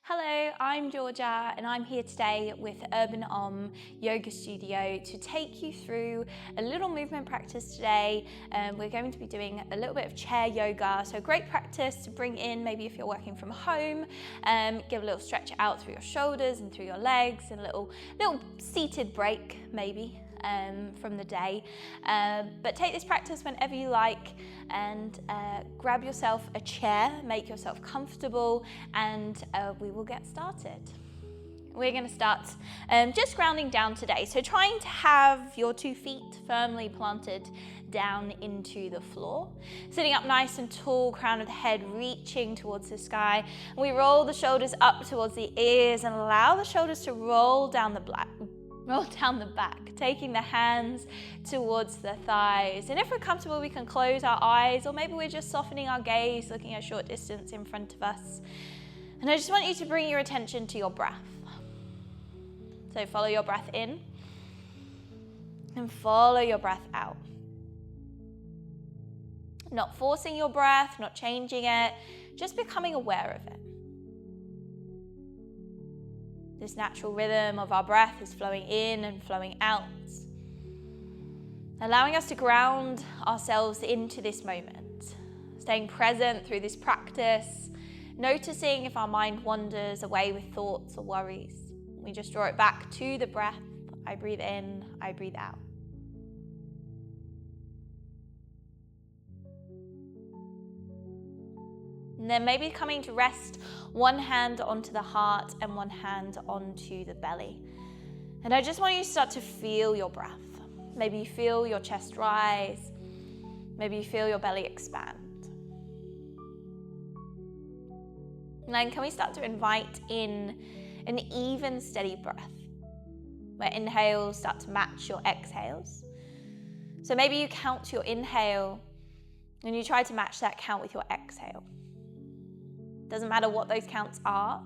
Hello, I'm Georgia and I'm here today with Urban Om Yoga Studio to take you through a little movement practice today. We're going to be doing a little bit of chair yoga, so great practice to bring in maybe if you're working from home. Give a little stretch out through your shoulders and through your legs and a little seated break maybe from the day. But take this practice whenever you like and grab yourself a chair, make yourself comfortable, and we will get started. We're going to start just grounding down today. So trying to have your 2 feet firmly planted down into the floor. Sitting up nice and tall, crown of the head reaching towards the sky. We roll the shoulders up towards the ears and allow the shoulders to roll down the back, taking the hands towards the thighs. And if we're comfortable, we can close our eyes, or maybe we're just softening our gaze, looking a short distance in front of us. And I just want you to bring your attention to your breath. So follow your breath in and follow your breath out. Not forcing your breath, not changing it, just becoming aware of it. This natural rhythm of our breath is flowing in and flowing out, allowing us to ground ourselves into this moment, staying present through this practice, noticing if our mind wanders away with thoughts or worries. We just draw it back to the breath. I breathe in, I breathe out. And then maybe coming to rest one hand onto the heart and one hand onto the belly. And I just want you to start to feel your breath. Maybe you feel your chest rise. Maybe you feel your belly expand. And then can we start to invite in an even, steady breath, where inhales start to match your exhales. So maybe you count your inhale and you try to match that count with your exhale. Doesn't matter what those counts are,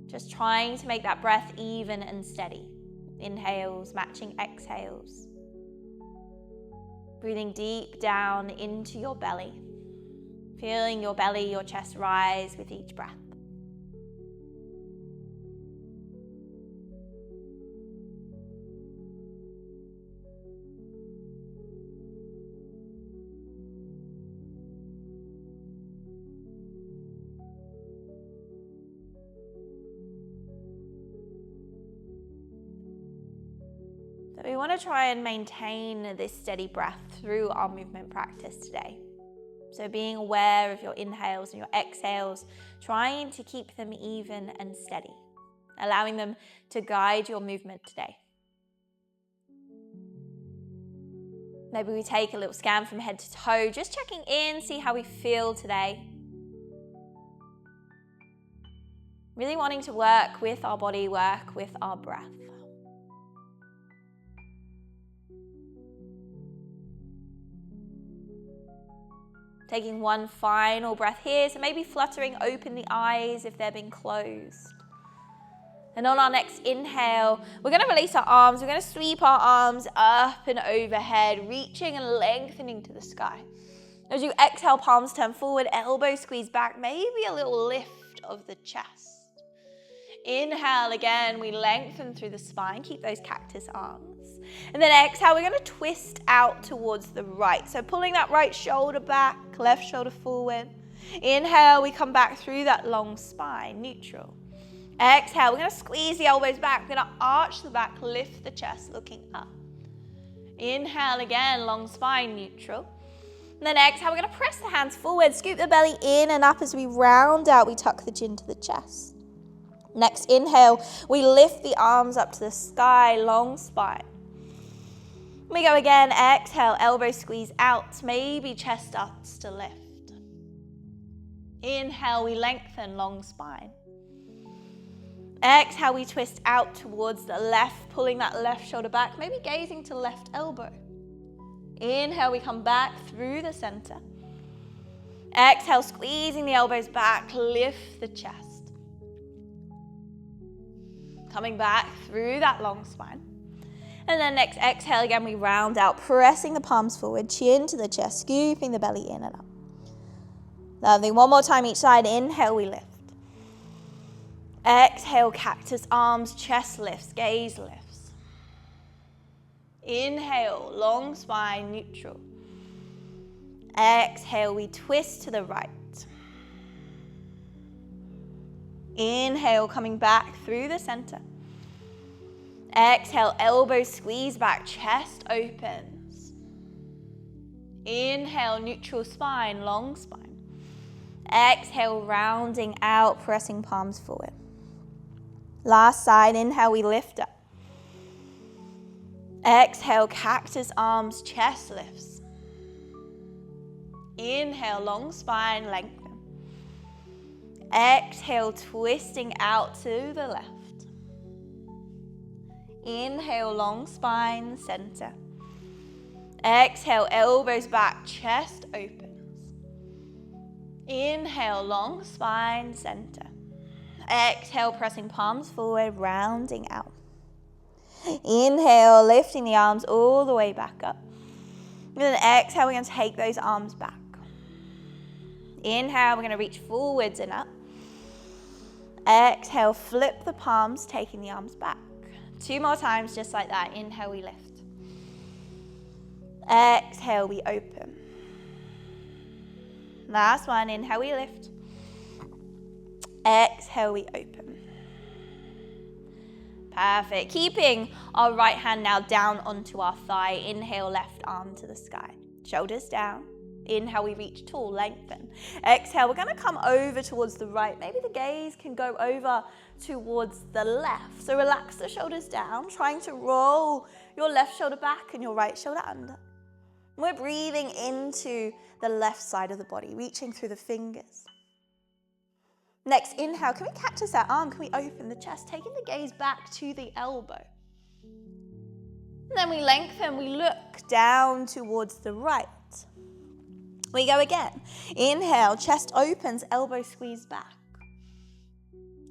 just trying to make that breath even and steady. Inhales matching exhales. Breathing deep down into your belly. Feeling your belly, your chest rise with each breath. We want to try and maintain this steady breath through our movement practice today. So being aware of your inhales and your exhales, trying to keep them even and steady, allowing them to guide your movement today. Maybe we take a little scan from head to toe, just checking in, see how we feel today. Really wanting to work with our body, work with our breath. Taking one final breath here, so maybe fluttering open the eyes if they've been closed. And on our next inhale, we're going to release our arms. We're going to sweep our arms up and overhead, reaching and lengthening to the sky. As you exhale, palms turn forward, elbows squeeze back, maybe a little lift of the chest. Inhale again, we lengthen through the spine, keep those cactus arms. And then exhale, we're going to twist out towards the right. So pulling that right shoulder back, left shoulder forward. Inhale, we come back through that long spine, neutral. Exhale, we're going to squeeze the elbows back. We're going to arch the back, lift the chest, looking up. Inhale again, long spine, neutral. And then exhale, we're going to press the hands forward, scoop the belly in and up as we round out, we tuck the chin to the chest. Next inhale, we lift the arms up to the sky, long spine. We go again, exhale, elbows squeeze out, maybe chest starts to lift. Inhale, we lengthen, long spine. Exhale, we twist out towards the left, pulling that left shoulder back, maybe gazing to left elbow. Inhale, we come back through the center. Exhale, squeezing the elbows back, lift the chest. Coming back through that long spine. And then next exhale again, we round out, pressing the palms forward, chin to the chest, scooping the belly in and up. Lovely. One more time each side. Inhale, we lift. Exhale, cactus arms, chest lifts, gaze lifts. Inhale, long spine, neutral. Exhale, we twist to the right. Inhale, coming back through the center. Exhale, elbows squeeze back, chest opens. Inhale, neutral spine, long spine. Exhale, rounding out, pressing palms forward. Last side, inhale, we lift up. Exhale, cactus arms, chest lifts. Inhale, long spine, lengthen. Exhale, twisting out to the left. Inhale, long spine, center. Exhale, elbows back, chest opens. Inhale, long spine, center. Exhale, pressing palms forward, rounding out. Inhale, lifting the arms all the way back up. And then exhale, we're going to take those arms back. Inhale, we're going to reach forwards and up. Exhale, flip the palms, taking the arms back. 2 more times, just like that. Inhale, we lift. Exhale, we open. Last one, inhale, we lift. Exhale, we open. Perfect. Keeping our right hand now down onto our thigh. Inhale, left arm to the sky. Shoulders down. Inhale, we reach tall, lengthen. Exhale, we're going to come over towards the right. Maybe the gaze can go over towards the left. So relax the shoulders down, trying to roll your left shoulder back and your right shoulder under. We're breathing into the left side of the body, reaching through the fingers. Next, inhale, can we cactus that arm? Can we open the chest, taking the gaze back to the elbow? And then we lengthen, we look down towards the right. We go again. Inhale, chest opens, elbow squeeze back.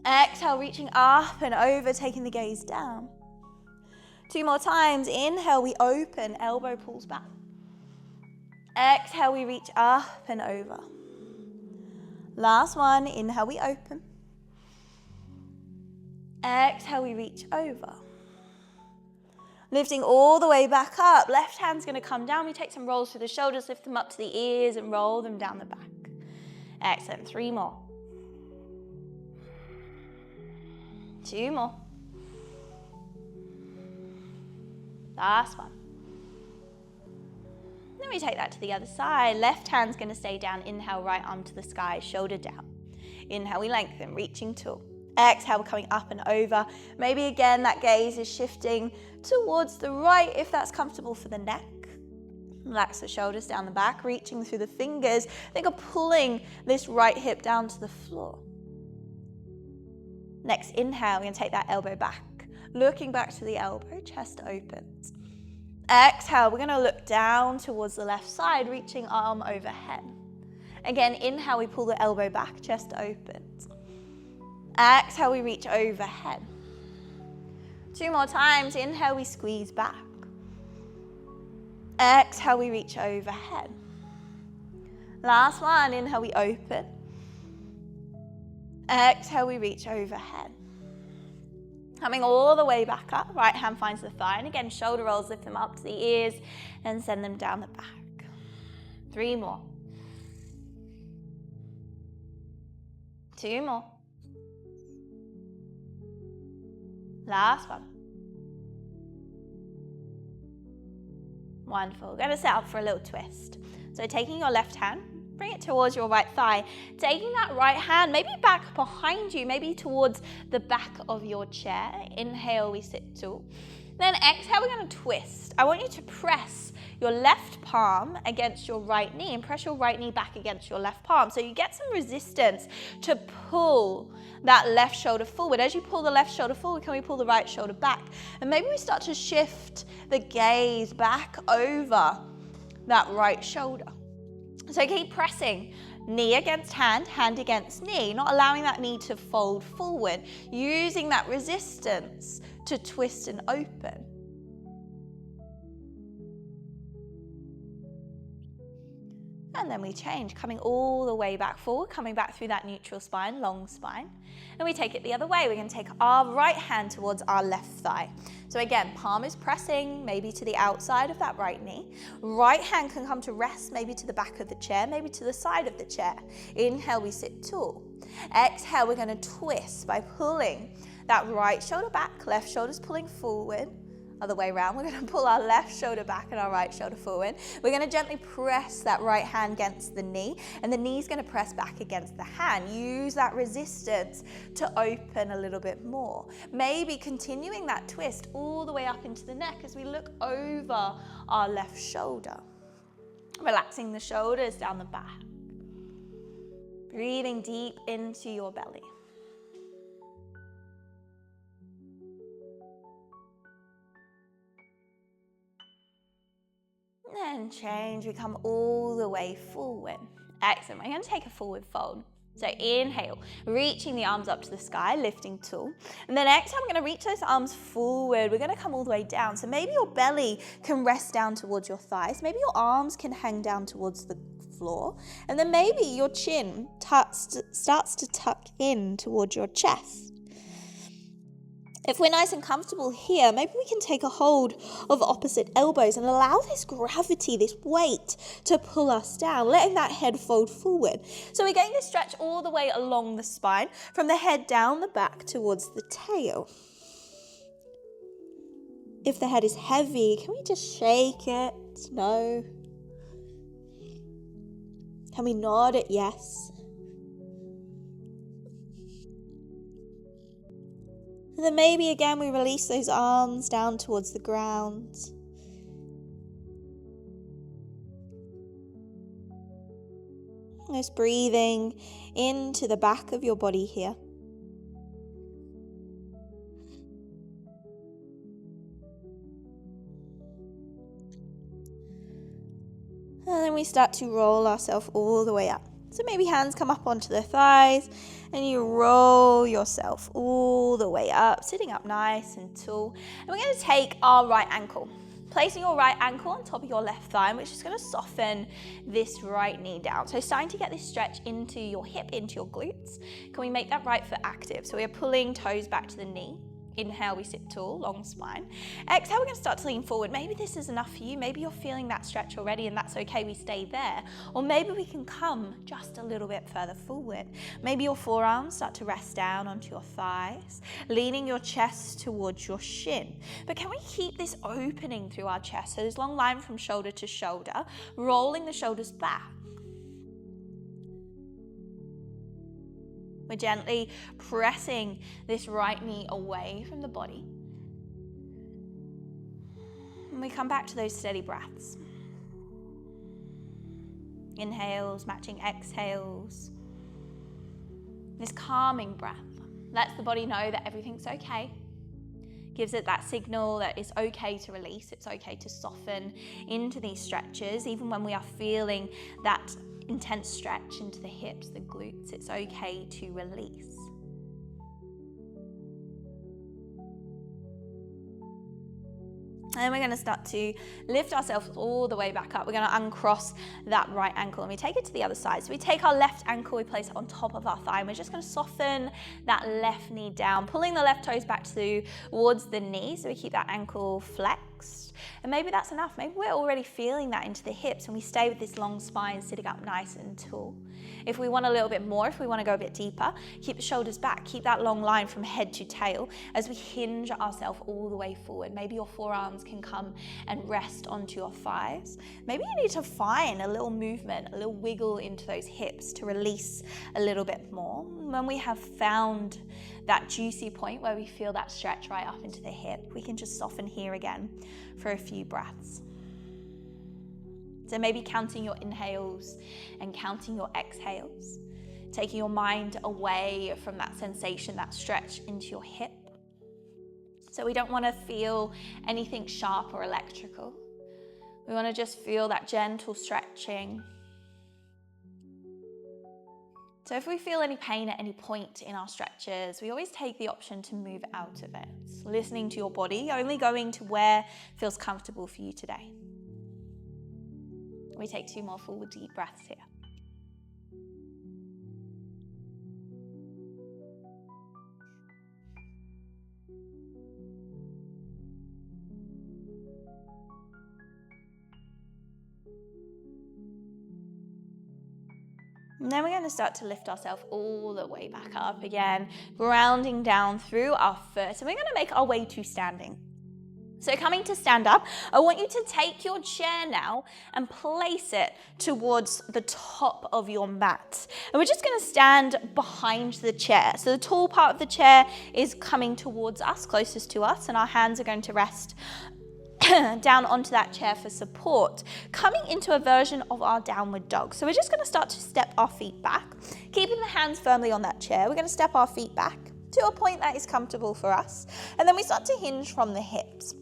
Exhale, reaching up and over, taking the gaze down. 2 more times. Inhale, we open, elbow pulls back. Exhale, we reach up and over. Last one. Inhale, we open. Exhale, we reach over. Lifting all the way back up. Left hand's going to come down. We take some rolls through the shoulders, lift them up to the ears and roll them down the back. Excellent. 3 more. 2 more. Last one. Then we take that to the other side. Left hand's going to stay down. Inhale, right arm to the sky, shoulder down. Inhale, we lengthen, reaching tall. Exhale, we're coming up and over. Maybe again, that gaze is shifting towards the right if that's comfortable for the neck. Relax the shoulders down the back, reaching through the fingers. Think of pulling this right hip down to the floor. Next, inhale, we're going to take that elbow back. Looking back to the elbow, chest opens. Exhale, we're going to look down towards the left side, reaching arm overhead. Again, inhale, we pull the elbow back, chest opens. Exhale, we reach overhead. 2 more times. Inhale, we squeeze back. Exhale, we reach overhead. Last one. Inhale, we open. Exhale, we reach overhead. Coming all the way back up. Right hand finds the thigh. And again, shoulder rolls, lift them up to the ears and send them down the back. 3 more. 2 more. Last one. Wonderful. We're going to set up for a little twist. So taking your left hand, bring it towards your right thigh. Taking that right hand, maybe back behind you, maybe towards the back of your chair. Inhale, we sit tall. Then exhale, we're going to twist. I want you to press your left palm against your right knee and press your right knee back against your left palm. So you get some resistance to pull that left shoulder forward. As you pull the left shoulder forward, can we pull the right shoulder back? And maybe we start to shift the gaze back over that right shoulder. So keep pressing, knee against hand, hand against knee, not allowing that knee to fold forward, using that resistance to twist and open. And then we change, coming all the way back forward, coming back through that neutral spine, long spine. And we take it the other way. We're going to take our right hand towards our left thigh. So again, palm is pressing maybe to the outside of that right knee. Right hand can come to rest maybe to the back of the chair, maybe to the side of the chair. Inhale, we sit tall. Exhale, we're going to twist by pulling that right shoulder back, left shoulder's pulling forward. Other way around, we're going to pull our left shoulder back and our right shoulder forward. We're going to gently press that right hand against the knee, and the knee's going to press back against the hand. Use that resistance to open a little bit more. Maybe continuing that twist all the way up into the neck as we look over our left shoulder. Relaxing the shoulders down the back. Breathing deep into your belly. And change, we come all the way forward. Excellent, we're going to take a forward fold. So inhale, reaching the arms up to the sky, lifting tall. And then exhale, we're going to reach those arms forward. We're going to come all the way down. So maybe your belly can rest down towards your thighs. Maybe your arms can hang down towards the floor. And then maybe your chin starts to tuck in towards your chest. If we're nice and comfortable here, maybe we can take a hold of opposite elbows and allow this gravity, this weight to pull us down, letting that head fold forward. So we're getting this stretch all the way along the spine, from the head down the back towards the tail. If the head is heavy, can we just shake it? No. Can we nod it? Yes. And then maybe again we release those arms down towards the ground. Just breathing into the back of your body here. And then we start to roll ourselves all the way up. So maybe hands come up onto the thighs and you roll yourself all the way up, sitting up nice and tall. And we're going to take our right ankle, placing your right ankle on top of your left thigh, which is going to soften this right knee down. So starting to get this stretch into your hip, into your glutes. Can we make that right foot active? So we are pulling toes back to the knee. Inhale, we sit tall, long spine. Exhale, we're going to start to lean forward. Maybe this is enough for you. Maybe you're feeling that stretch already and that's okay, we stay there. Or maybe we can come just a little bit further forward. Maybe your forearms start to rest down onto your thighs, leaning your chest towards your shin. But can we keep this opening through our chest? So this long line from shoulder to shoulder, rolling the shoulders back. We're gently pressing this right knee away from the body. And we come back to those steady breaths. Inhales, matching exhales. This calming breath lets the body know that everything's okay. Gives it that signal that it's okay to release, it's okay to soften into these stretches, even when we are feeling that intense stretch into the hips, the glutes, it's okay to release. And then we're going to start to lift ourselves all the way back up. We're going to uncross that right ankle and we take it to the other side. So we take our left ankle, we place it on top of our thigh, and we're just going to soften that left knee down, pulling the left toes back towards the knee so we keep that ankle flexed. And maybe that's enough. Maybe we're already feeling that into the hips and we stay with this long spine sitting up nice and tall. If we want a little bit more, if we want to go a bit deeper, keep the shoulders back, keep that long line from head to tail as we hinge ourselves all the way forward. Maybe your forearms can come and rest onto your thighs. Maybe you need to find a little movement, a little wiggle into those hips to release a little bit more. When we have found that juicy point where we feel that stretch right up into the hip, we can just soften here again for a few breaths. So maybe counting your inhales and counting your exhales, taking your mind away from that sensation, that stretch into your hip. So we don't want to feel anything sharp or electrical. We want to just feel that gentle stretching. So if we feel any pain at any point in our stretches, we always take the option to move out of it. Listening to your body, only going to where feels comfortable for you today. We take 2 more full deep breaths here. And then we're going to start to lift ourselves all the way back up again, grounding down through our foot. And we're going to make our way to standing. So coming to stand up, I want you to take your chair now and place it towards the top of your mat. And we're just going to stand behind the chair. So the tall part of the chair is coming towards us, closest to us, and our hands are going to rest down onto that chair for support, coming into a version of our downward dog. So we're just going to start to step our feet back, keeping the hands firmly on that chair. We're going to step our feet back to a point that is comfortable for us, and then we start to hinge from the hips.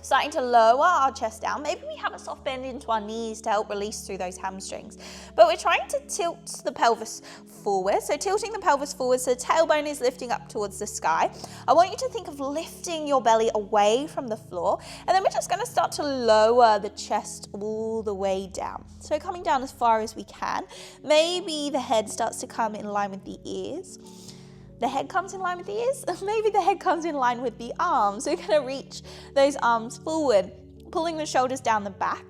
Starting to lower our chest down. Maybe we have a soft bend into our knees to help release through those hamstrings. But we're trying to tilt the pelvis forward. So tilting the pelvis forward so the tailbone is lifting up towards the sky. I want you to think of lifting your belly away from the floor. And then we're just going to start to lower the chest all the way down. So coming down as far as we can. Maybe the head starts to come in line with the ears. The head comes in line with the ears, maybe the head comes in line with the arms. So we're going to reach those arms forward, pulling the shoulders down the back,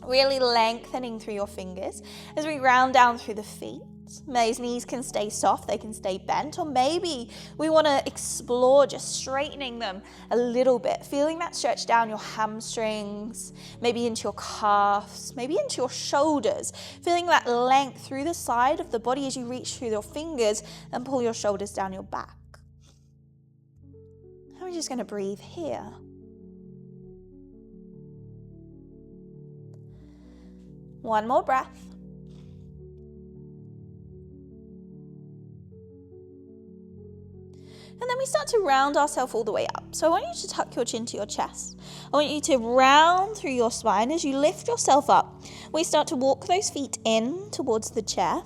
really lengthening through your fingers as we round down through the feet. Those knees can stay soft, they can stay bent, or maybe we want to explore just straightening them a little bit, feeling that stretch down your hamstrings, maybe into your calves, maybe into your shoulders, feeling that length through the side of the body as you reach through your fingers and pull your shoulders down your back. And we're just going to breathe here. One more breath. And then we start to round ourselves all the way up. So I want you to tuck your chin to your chest. I want you to round through your spine as you lift yourself up. We start to walk those feet in towards the chair.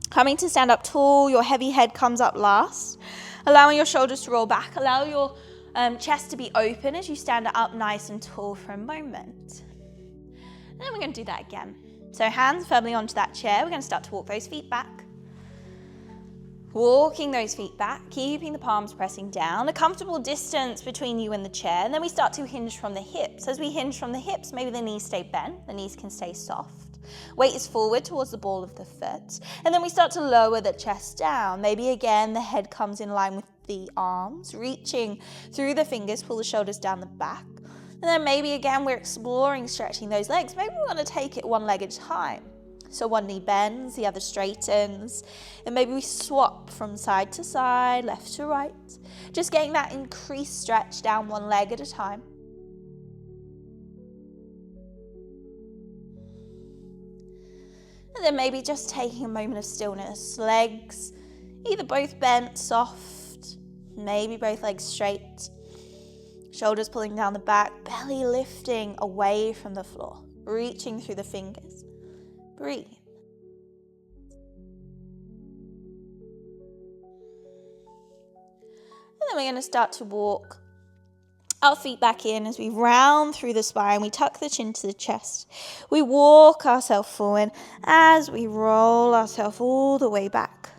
Coming to stand up tall, your heavy head comes up last. Allowing your shoulders to roll back. Allow your chest to be open as you stand up nice and tall for a moment. And then we're going to do that again. So hands firmly onto that chair. We're going to start to walk those feet back. Walking those feet back, keeping the palms pressing down, a comfortable distance between you and the chair, and then we start to hinge from the hips. As we hinge from the hips, maybe the knees stay bent, the knees can stay soft. Weight is forward towards the ball of the foot, and then we start to lower the chest down. Maybe again the head comes in line with the arms, reaching through the fingers, pull the shoulders down the back. And then maybe again we're exploring stretching those legs. Maybe we want to take it one leg at a time. So one knee bends, the other straightens, and maybe we swap from side to side, left to right, just getting that increased stretch down one leg at a time. And then maybe just taking a moment of stillness, legs either both bent, soft, maybe both legs straight, shoulders pulling down the back, belly lifting away from the floor, reaching through the fingers. Breathe. And then we're going to start to walk our feet back in as we round through the spine. We tuck the chin to the chest. We walk ourselves forward as we roll ourselves all the way back.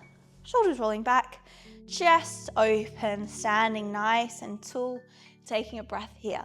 Shoulders rolling back, chest open, standing nice and tall, taking a breath here.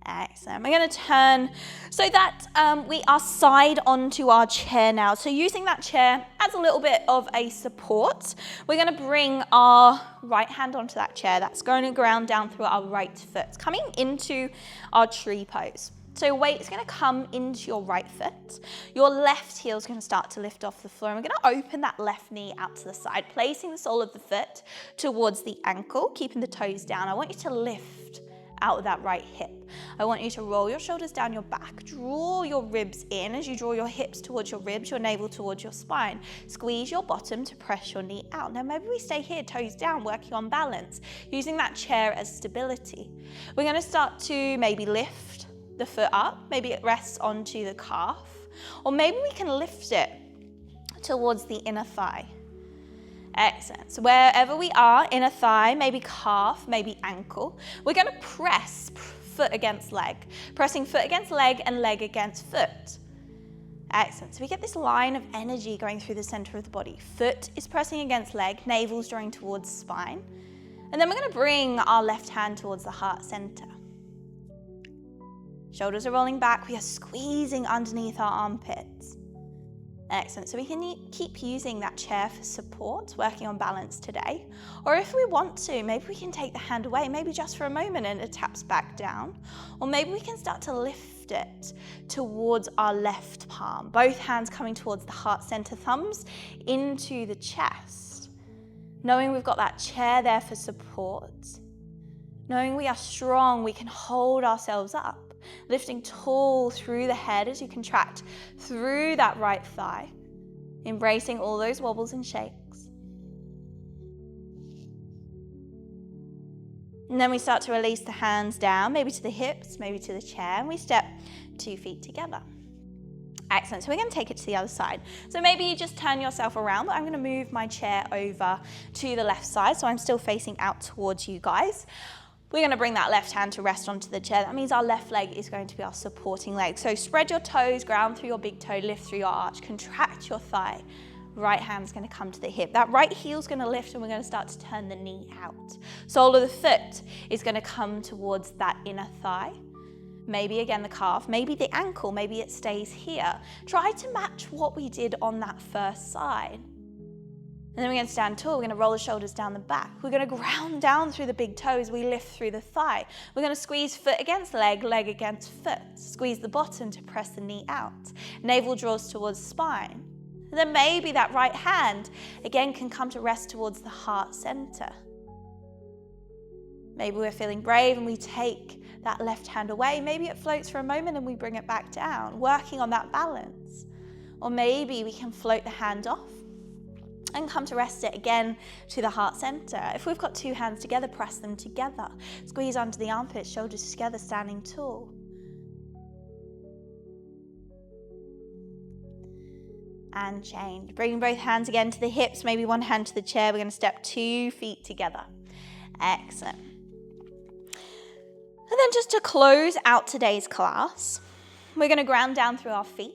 Excellent. We're going to turn so that we are side onto our chair now. So using that chair as a little bit of a support, we're going to bring our right hand onto that chair. That's going to ground down through our right foot, coming into our tree pose. So your weight is going to come into your right foot. Your left heel is going to start to lift off the floor. And we're going to open that left knee out to the side, placing the sole of the foot towards the ankle, keeping the toes down. I want you to lift out of that right hip. I want you to roll your shoulders down your back, draw your ribs in. As you draw your hips towards your ribs, your navel towards your spine. Squeeze your bottom to press your knee out. Now maybe we stay here, toes down, working on balance, using that chair as stability. We're going to start to maybe lift the foot up, maybe it rests onto the calf, or maybe we can lift it towards the inner thigh. Excellent. So wherever we are, inner thigh, maybe calf, maybe ankle, we're going to press foot against leg. Pressing foot against leg and leg against foot. Excellent. So we get this line of energy going through the center of the body. Foot is pressing against leg, navel's drawing towards spine. And then we're going to bring our left hand towards the heart center. Shoulders are rolling back. We are squeezing underneath our armpits. Excellent. So we can keep using that chair for support, working on balance today. Or if we want to, maybe we can take the hand away, maybe just for a moment, and it taps back down. Or maybe we can start to lift it towards our left palm. Both hands coming towards the heart center, thumbs into the chest. Knowing we've got that chair there for support. Knowing we are strong, we can hold ourselves up. Lifting tall through the head as you contract through that right thigh. Embracing all those wobbles and shakes. And then we start to release the hands down, maybe to the hips, maybe to the chair, and we step 2 feet together. Excellent. So we're going to take it to the other side. So maybe you just turn yourself around, but I'm going to move my chair over to the left side, so I'm still facing out towards you guys. We're going to bring that left hand to rest onto the chair. That means our left leg is going to be our supporting leg. So spread your toes, ground through your big toe, lift through your arch, contract your thigh. Right hand's going to come to the hip. That right heel's going to lift and we're going to start to turn the knee out. Sole of the foot is going to come towards that inner thigh. Maybe again the calf, maybe the ankle, maybe it stays here. Try to match what we did on that first side. And then we're going to stand tall. We're going to roll the shoulders down the back. We're going to ground down through the big toes. We lift through the thigh. We're going to squeeze foot against leg, leg against foot. Squeeze the bottom to press the knee out. Navel draws towards spine. And then maybe that right hand, again, can come to rest towards the heart center. Maybe we're feeling brave and we take that left hand away. Maybe it floats for a moment and we bring it back down, working on that balance. Or maybe we can float the hand off and come to rest it again to the heart center. If we've got 2 hands together, press them together. Squeeze under the armpits, shoulders together, standing tall. And change. Bring both hands again to the hips, maybe one hand to the chair. We're going to step 2 feet together. Excellent. And then just to close out today's class, we're going to ground down through our feet.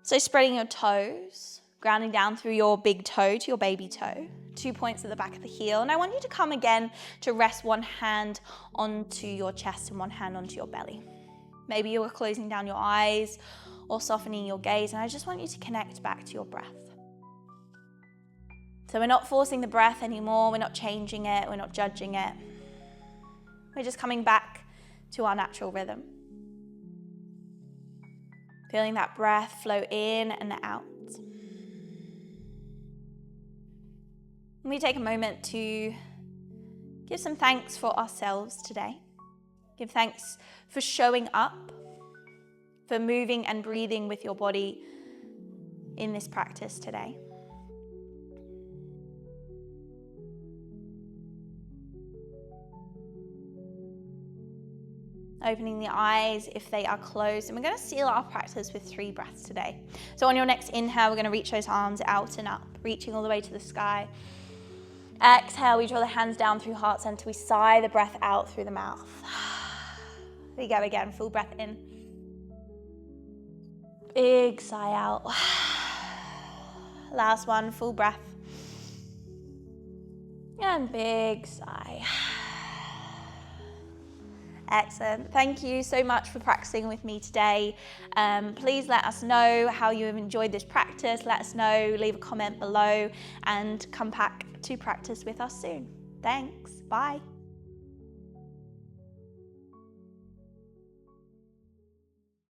So spreading your toes, grounding down through your big toe to your baby toe, 2 points at the back of the heel. And I want you to come again to rest one hand onto your chest and one hand onto your belly. Maybe you are closing down your eyes or softening your gaze, and I just want you to connect back to your breath. So we're not forcing the breath anymore, we're not changing it, we're not judging it. We're just coming back to our natural rhythm. Feeling that breath flow in and out. We take a moment to give some thanks for ourselves today. Give thanks for showing up, for moving and breathing with your body in this practice today. Opening the eyes if they are closed, and we're going to seal our practice with 3 breaths today. So on your next inhale, we're going to reach those arms out and up, reaching all the way to the sky. Exhale, we draw the hands down through heart center. We sigh the breath out through the mouth. We go again, full breath in. Big sigh out. Last one, full breath. And big sigh. Excellent. Thank you so much for practicing with me today. Please let us know how you have enjoyed this practice. Let us know, leave a comment below, and come back to practice with us soon. Thanks. Bye.